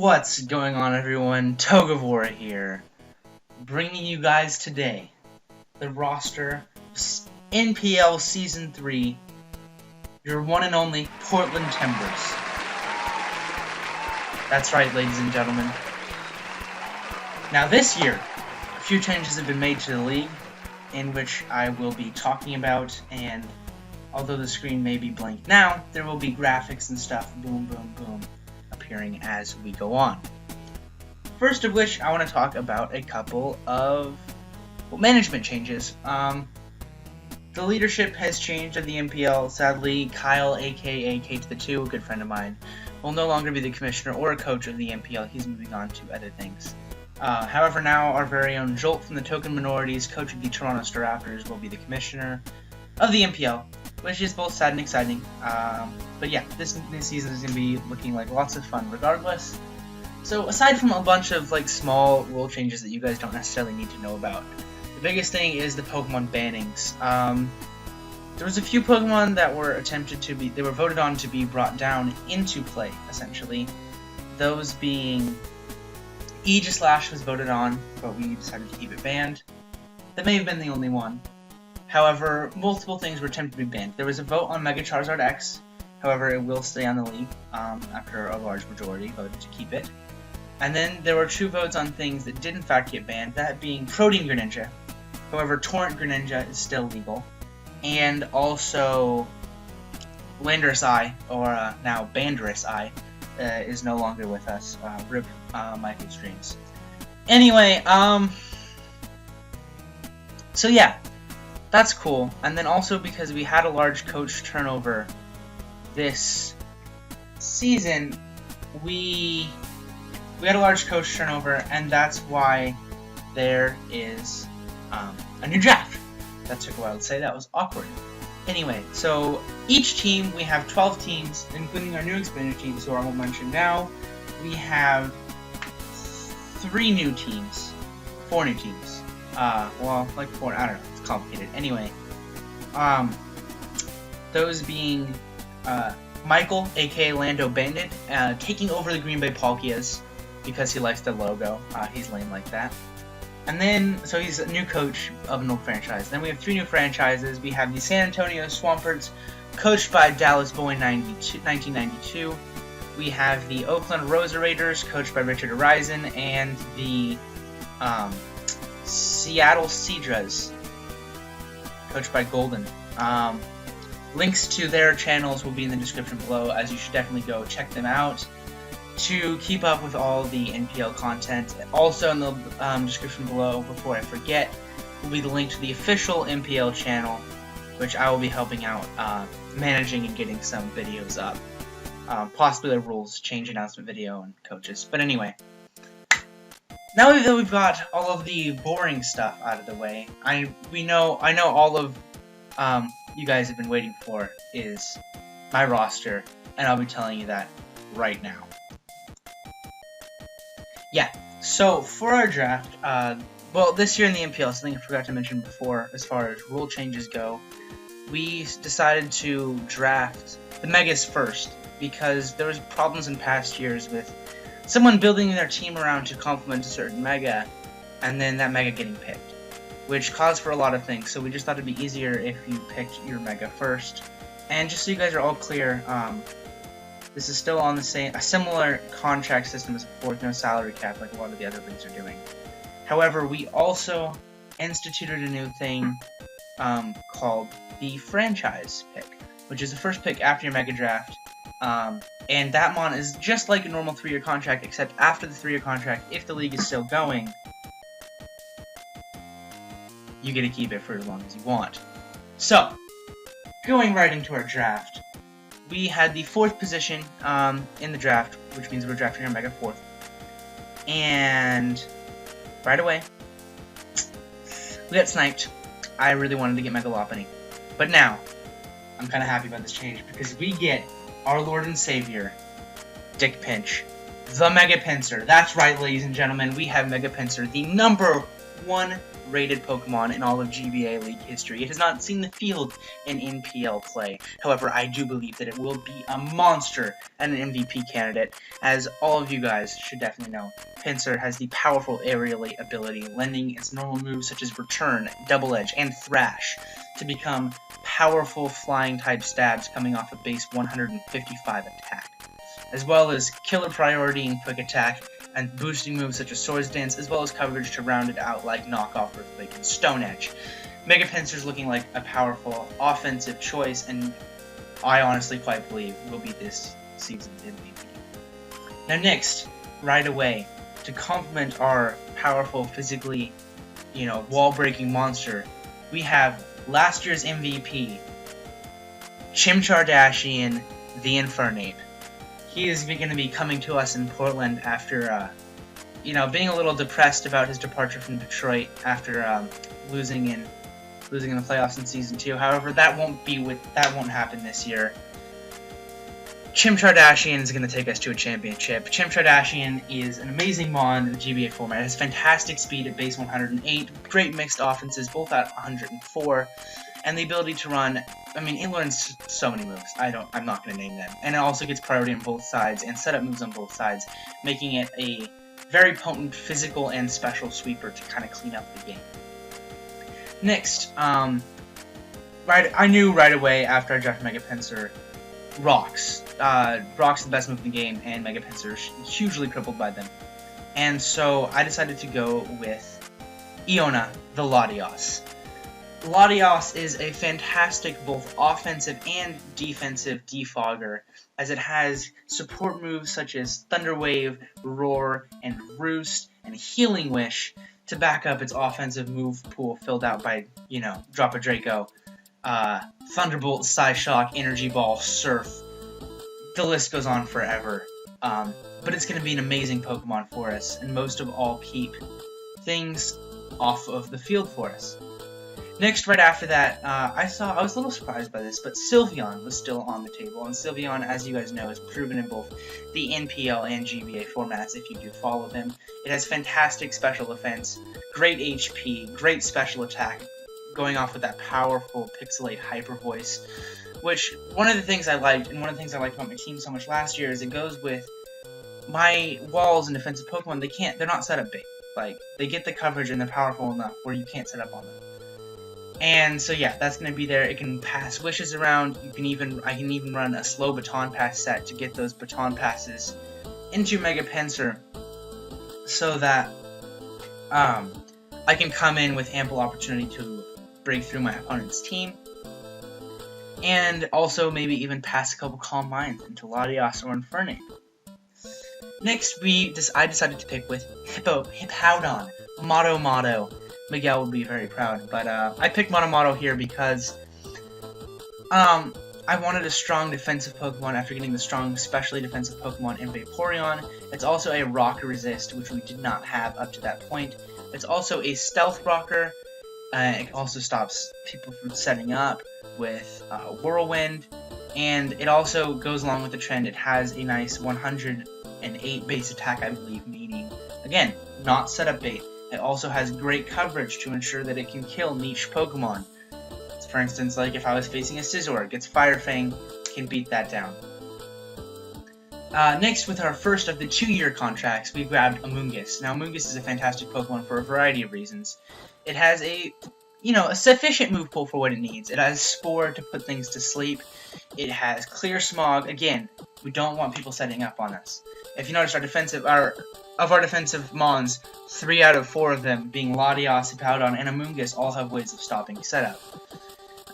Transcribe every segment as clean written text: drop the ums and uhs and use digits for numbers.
What's going on, everyone? Togavora here, bringing you guys today the roster NPL Season 3, your one and only Portland Timbers. That's right, ladies and gentlemen. Now this year, a few changes have been made to the league, in which I will be talking about, and although the screen may be blank now, there will be graphics and stuff, boom, boom, boom, appearing as we go on. First of which, I want to talk about a couple of management changes. The leadership has changed at the NPL. Sadly, Kyle, aka K2, a good friend of mine, will no longer be the commissioner or a coach of the NPL. He's moving on to other things. However, now our very own Jolt from the Token Minorities, coach of the Toronto Star Raptors, will be the commissioner of the NPL, which is both sad and exciting. But yeah, this season is going to be looking like lots of fun regardless. So aside from a bunch of small rule changes that you guys don't necessarily need to know about, the biggest thing is the Pokemon bannings. There was a few Pokemon that were they were voted on to be brought down into play, essentially. Those being Aegislash was voted on, but we decided to keep it banned. That may have been the only one. However, multiple things were attempted to be banned. There was a vote on Mega Charizard X, however it will stay on the league after a large majority voted to keep it. And then there were 2 votes on things that did in fact get banned, that being Protein Greninja. However, Torrent Greninja is still legal. And also Landorus Eye, or now Bandorus Eye, is no longer with us. RIP Michael's dreams. Anyway, so yeah, that's cool. And then also because we had a large coach turnover this season, we had a large coach turnover, and that's why there is a new draft. That took a while to say, that was awkward. Anyway, so each team, we have 12 teams, including our new expander teams, who I won't mention now. We have 4 new teams. Well, like 4, I don't know, it's complicated. Anyway, those being Michael, aka Lando Bandit, taking over the Green Bay Palkias because he likes the logo. He's lame like that. And then, so he's a new coach of an old franchise. Then we have 3 new franchises. We have the San Antonio Swamperts, coached by Dallas Boy 1992. We have the Oakland Rosa Raiders, coached by Richard Horizon, and the Seattle Cedras, coached by Golden. Links to their channels will be in the description below, as you should definitely go check them out to keep up with all the NPL content. Also in the description below, before I forget, will be the link to the official NPL channel, which I will be helping out managing and getting some videos up. Possibly the rules change announcement video and coaches. But anyway, now that we've got all of the boring stuff out of the way, I know all of you guys have been waiting for is my roster, and I'll be telling you that right now. Yeah, so for our draft, well, this year in the NPL, something I forgot to mention before as far as rule changes go, we decided to draft the Megas first, because there was problems in past years with someone building their team around to complement a certain Mega, and then that Mega getting picked, which caused for a lot of things. So we just thought it'd be easier if you picked your Mega first. And just so you guys are all clear, this is still on a similar contract system as before, with no salary cap like a lot of the other leagues are doing. However, we also instituted a new thing called the franchise pick, which is the first pick after your Mega Draft. And that mon is just like a normal 3-year contract, except after the 3-year contract, if the league is still going, you get to keep it for as long as you want. So, going right into our draft, we had the 4th position in the draft, which means we're drafting our Mega 4th. And right away, we got sniped. I really wanted to get Mega Lopunny. But now, I'm kind of happy about this change, because we get our Lord and Savior, Dick Pinch, the Mega Pinsir. That's right, ladies and gentlemen, we have Mega Pinsir, the number 1 rated Pokemon in all of GBA League history. It has not seen the field in NPL play. However, I do believe that it will be a monster and an MVP candidate, as all of you guys should definitely know. Pinsir has the powerful Aerialate ability, lending its normal moves such as Return, Double Edge, and Thrash to become powerful flying-type stabs coming off a base 155 attack, as well as Killer Priority and Quick Attack, and boosting moves such as Swords Dance, as well as coverage to round it out like Knockoff, Earthquake, and Stone Edge. Mega Pinsir's looking like a powerful offensive choice, and I honestly quite believe will be this season's MVP. Now next, right away, to complement our powerful, physically, wall-breaking monster, we have last year's MVP, Chimchar the Infernape. He is going to be coming to us in Portland after, being a little depressed about his departure from Detroit after losing in the playoffs in Season 2. However, that won't happen this year. Chimchar is going to take us to a championship. Chimchar is an amazing mon in the GBA format. It has fantastic speed at base 108, great mixed offenses, both at 104, and the ability to run. It learns so many moves. I'm not going to name them. And it also gets priority on both sides and setup moves on both sides, making it a very potent physical and special sweeper to kind of clean up the game. Next, I knew right away after I drafted Mega Pinsir, Rocks. Rock's the best move in the game, and Mega Pinsir is hugely crippled by them. And so I decided to go with Iona, the Latios. Latios is a fantastic both offensive and defensive defogger, as it has support moves such as Thunder Wave, Roar, and Roost, and Healing Wish to back up its offensive move pool filled out by, Drop a Draco, Thunderbolt, Psyshock, Energy Ball, Surf. The list goes on forever. But it's going to be an amazing Pokemon for us, and most of all keep things off of the field for us. Next, right after that, I was a little surprised by this, but Sylveon was still on the table, and Sylveon, as you guys know, is proven in both the NPL and GBA formats if you do follow them. It has fantastic special defense, great HP, great special attack, going off with that powerful Pixelate Hyper Voice, which, one of the things I liked, and one of the things I liked about my team so much last year, is it goes with my walls and defensive Pokemon. They're not set up big. Like, they get the coverage and they're powerful enough where you can't set up on them. And so yeah, that's going to be there. It can pass wishes around. I can even run a slow baton pass set to get those baton passes into Mega Pinsir, so that I can come in with ample opportunity to break through my opponent's team, and also maybe even pass a couple Calm Minds into Latios or Infernape. Next, I decided to pick with Hippowdon, Motto. Miguel would be very proud, but I picked Moto here because I wanted a strong defensive Pokemon after getting the strong specially defensive Pokemon in Vaporeon. It's also a Rock Resist, which we did not have up to that point. It's also a Stealth Rocker. It also stops people from setting up with Whirlwind, and it also goes along with the trend. It has a nice 108 base attack, I believe, meaning, again, not setup bait. It also has great coverage to ensure that it can kill niche Pokemon. For instance, like if I was facing a Scizor, it gets Fire Fang, can beat that down. Next, with our first of the 2-year contracts, we grabbed Amoonguss. Now, Amoonguss is a fantastic Pokemon for a variety of reasons. It has a sufficient move pool for what it needs. It has Spore to put things to sleep. It has Clear Smog. Again, we don't want people setting up on us. If you notice, of our defensive Mons, 3 out of 4 of them, being Latios, Hippowdon, and Amoonguss, all have ways of stopping setup.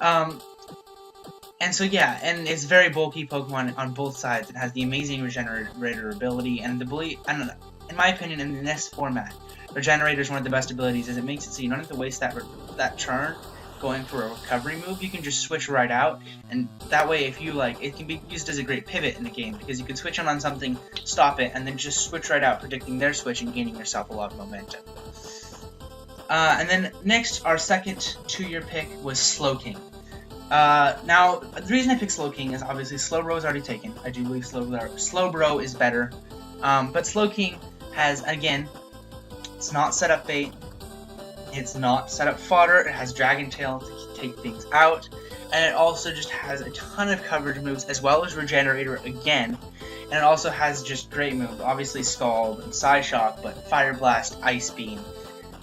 And so yeah, and it's very bulky Pokemon on both sides. It has the amazing Regenerator ability, and in my opinion, in this format, Regenerator is one of the best abilities, as it makes it so you don't have to waste that turn going for a recovery move. You can just switch right out, and that way, if you like, it can be used as a great pivot in the game, because you can switch on something, stop it, and then just switch right out, predicting their switch and gaining yourself a lot of momentum. And then next, our second 2-year pick was Slowking. Now, the reason I picked Slowking is obviously Slowbro is already taken. I do believe Slowbro is better. But Slowking has, again, it's not setup bait. It's not setup fodder. It has Dragon Tail to take things out, and it also just has a ton of coverage moves as well as Regenerator again, and it also has just great moves. Obviously Scald and Psyshock, but Fire Blast, Ice Beam.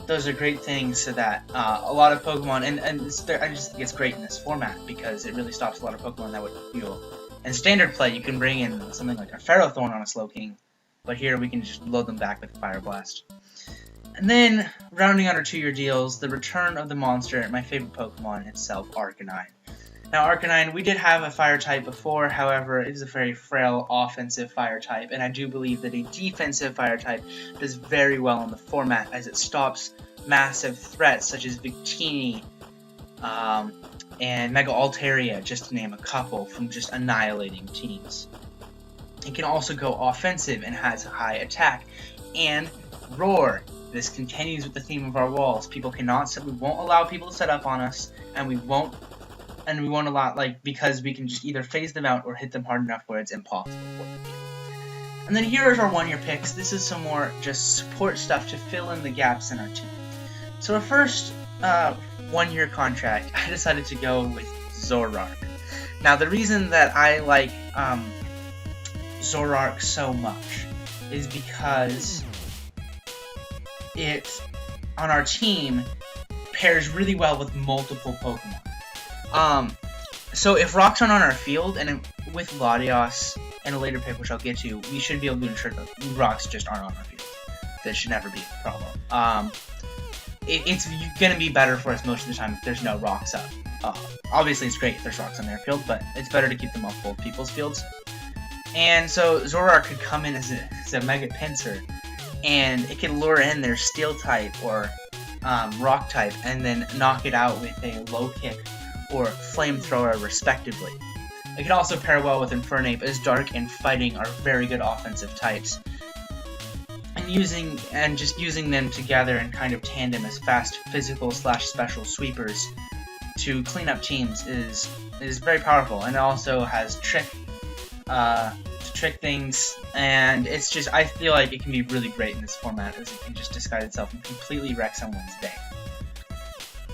Those are great things so that a lot of Pokemon, and I just think it's great in this format because it really stops a lot of Pokemon that would heal. In standard play, you can bring in something like a Ferrothorn on a Slowking, but here we can just load them back with Fire Blast. And then, rounding out our 2-year deals, the return of the monster, my favorite Pokemon itself, Arcanine. Now, Arcanine, we did have a fire type before, however, it is a very frail offensive fire type, and I do believe that a defensive fire type does very well in the format as it stops massive threats such as Victini and Mega Altaria, just to name a couple, from just annihilating teams. It can also go offensive and has a high attack, and Roar. This continues with the theme of our walls. We won't allow people to set up on us, and we won't allow, because we can just either phase them out or hit them hard enough where it's impossible for them to. And then here is our 1-year picks. This is some more just support stuff to fill in the gaps in our team. So our first 1-year contract, I decided to go with Zoroark. Now the reason that I like Zoroark so much is because it, on our team, pairs really well with multiple Pokemon. So if rocks aren't on our field, and with Latios and a later pick, which I'll get to, we should be able to ensure that rocks just aren't on our field. That should never be a problem. It's gonna be better for us most of the time if there's no rocks up. Obviously it's great if there's rocks on their field, but it's better to keep them off both people's fields. And so Zoroark could come in as a Mega Pinsir, and it can lure in their Steel type or Rock type, and then knock it out with a Low Kick or Flamethrower respectively. It can also pair well with Infernape, as Dark and Fighting are very good offensive types. And just using them together in kind of tandem as fast physical / special sweepers to clean up teams is very powerful, and it also has Trick to trick things, and it's just, I feel like it can be really great in this format as it can just disguise itself and completely wreck someone's day.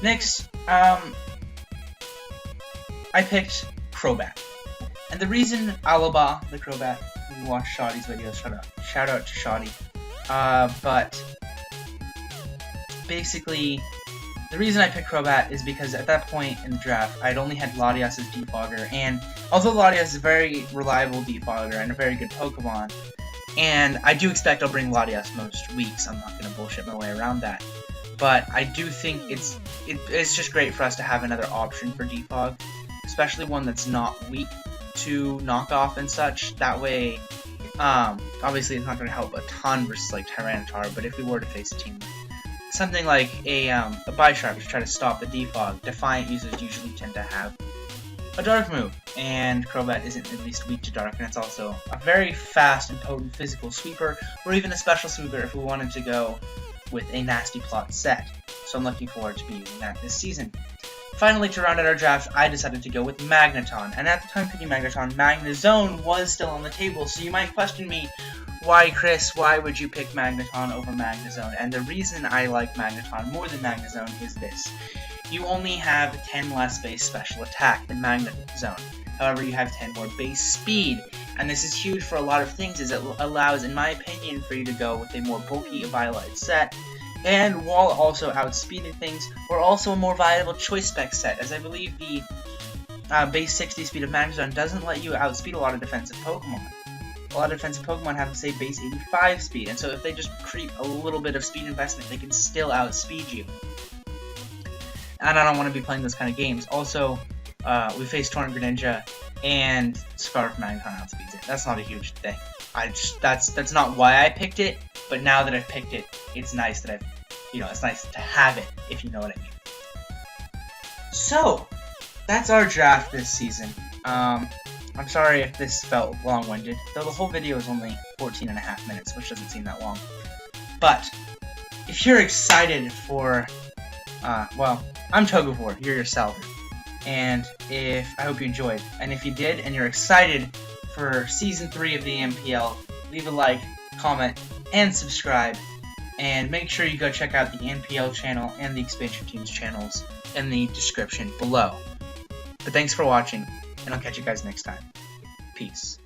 Next, I picked Crobat. And the reason Alaba, the Crobat, you watch Shoddy's videos, shout out to Shoddy. But basically, the reason I picked Crobat is because at that point in the draft, I'd only had Latios as Defogger, and although Latios is a very reliable Defogger and a very good Pokemon, and I do expect I'll bring Latios most weeks, I'm not going to bullshit my way around that, but I do think it's just great for us to have another option for Defog, especially one that's not weak to knockoff and such. That way, obviously it's not going to help a ton versus like Tyranitar, but if we were to face a team something like a Bisharp to try to stop the Defog, Defiant users usually tend to have a Dark move, and Crobat isn't at least weak to Dark, and it's also a very fast and potent physical sweeper, or even a special sweeper if we wanted to go with a nasty plot set. So I'm looking forward to be using that this season. Finally, to round out our draft, I decided to go with Magneton, and at the time picking Magneton, Magnezone was still on the table, so you might question me, why, Chris, why would you pick Magneton over Magnezone? And the reason I like Magneton more than Magnezone is this. You only have 10 less base special attack than Magnezone. However, you have 10 more base speed, and this is huge for a lot of things, as it allows, in my opinion, for you to go with a more bulky Eviolite set, and while also outspeeding things, or also a more viable choice spec set, as I believe the base 60 speed of Magnezone doesn't let you outspeed a lot of defensive Pokemon. A lot of defensive Pokemon have, say, base 85 speed, and so if they just creep a little bit of speed investment, they can still outspeed you. And I don't want to be playing those kind of games. Also, we face Torrent Greninja, and Scarf Magneton outspeeds it. That's not a huge thing. That's not why I picked it, but now that I've picked it, it's nice that it's nice to have it, if you know what I mean. So, that's our draft this season. I'm sorry if this felt long-winded, though the whole video is only 14.5 minutes, which doesn't seem that long. But, if you're excited for, well, I'm Togavor, you're yourself, and I hope you enjoyed. And if you did, and you're excited for Season 3 of the NPL, leave a like, comment, and subscribe. And make sure you go check out the NPL channel and the expansion teams channels in the description below. But thanks for watching, and I'll catch you guys next time. Peace.